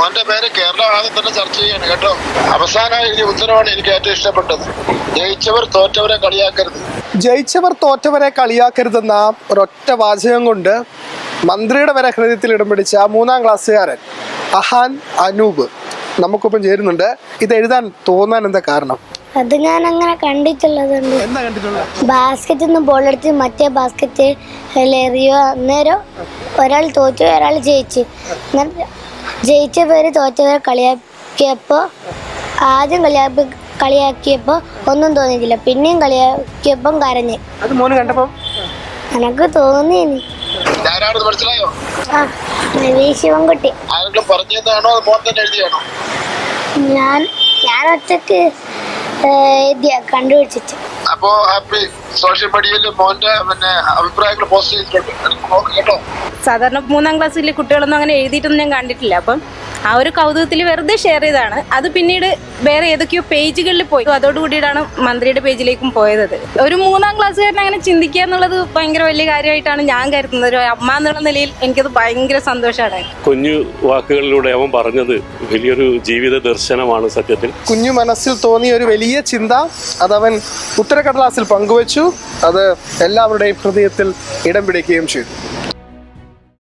മോന്റെ പേര് കേരള ആദ്യം തന്നെ ചർച്ച ചെയ്യാണ് കേട്ടോ. അവസാനമായി എഴുതിയ ഉത്തരവാണ് എനിക്ക് ഏറ്റവും ഇഷ്ടപ്പെട്ടത്. ജയിച്ചവർ തോറ്റവരെ കളിയാക്കരുത്. ജയിച്ചവർ തോറ്റവരെ കളിയാക്കരുതെന്ന ഒരൊറ്റ വാചകം കൊണ്ട് മന്ത്രിയുടെ വരെ ഹൃദയത്തിൽ ഇടം പിടിച്ച 3ാം ക്ലാസ്സുകാരൻ അഹാൻ അനൂപ് നമുക്കൊപ്പം ചേരുന്നുണ്ട്. ഇത് എഴുതാൻ തോന്നാൻ എന്താ കാരണം? അത് ഞാൻ അങ്ങനെ കണ്ടിട്ടുള്ളതുണ്ട്. എന്താ കണ്ടിട്ടുള്ളത്? ബാസ്കറ്റിൽ നിന്ന് ബോളെടുത്ത് മറ്റേ ബാസ്കറ്റ് എറിയോ, അന്നേരം ഒരാൾ തോറ്റു ഒരാൾ ജയിച്ചു. ജയിച്ച പേര് തോറ്റവരെ കളിയാക്കിയപ്പോൾ ആദ്യം കളിയാക്കിയപ്പോൾ ഒന്നും തോന്നിയിട്ടില്ല, പിന്നെയും കളിയാക്കിയപ്പം കരഞ്ഞ്. അത് മോന് കണ്ടപ്പോ എനക്ക് തോന്നി. മനസ്സിലായോ? ശിവൻകുട്ടി. ആരെങ്കിലും പറഞ്ഞതാണോ അത് മോൻ തന്നെ എഴുതിയാണോ? ഞാൻ ഒറ്റക്ക് കണ്ടുപിടിച്ചിട്ട്. അപ്പോ ഹാപ്പി. സോഷ്യൽ മീഡിയയിൽ മോന്റെ അഭിപ്രായങ്ങൾ പോസ്റ്റ് ചെയ്തിട്ടുണ്ട് കേട്ടോ. സാധാരണ 3ാം ക്ലാസ്സിലെ കുട്ടികളൊന്നും അങ്ങനെ എഴുതിയിട്ടൊന്നും ഞാൻ കണ്ടിട്ടില്ല. അപ്പം ആ ഒരു കൗതുകത്തിൽ വെറുതെ ഷെയർ ചെയ്തതാണ്. അത് പിന്നീട് വേറെ ഏതൊക്കെയോ പേജുകളിൽ പോയി, അതോടുകൂടിയിട്ടാണ് മന്ത്രിയുടെ പേജിലേക്കും പോയത്. ഒരു 3ാം ക്ലാസ്സുകാരൻ അങ്ങനെ ചിന്തിക്കുക എന്നുള്ളത് ഭയങ്കര വലിയ കാര്യമായിട്ടാണ് ഞാൻ കരുതുന്നത്. ഒരു അമ്മ എന്നുള്ള നിലയിൽ എനിക്കത് ഭയങ്കര സന്തോഷമാണ്. കുഞ്ഞു വാക്കുകളിലൂടെ അവൻ പറഞ്ഞത് വലിയൊരു ജീവിത ദർശനമാണ് സത്യത്തിൽ. കുഞ്ഞു മനസ്സിൽ തോന്നിയ ഒരു വലിയ ചിന്ത അതവൻ ഉത്തരക്കടലാസിൽ പങ്കുവച്ചു. അത് എല്ലാവരുടെയും ഹൃദയത്തിൽ ഇടം പിടിക്കുകയും ചെയ്തു.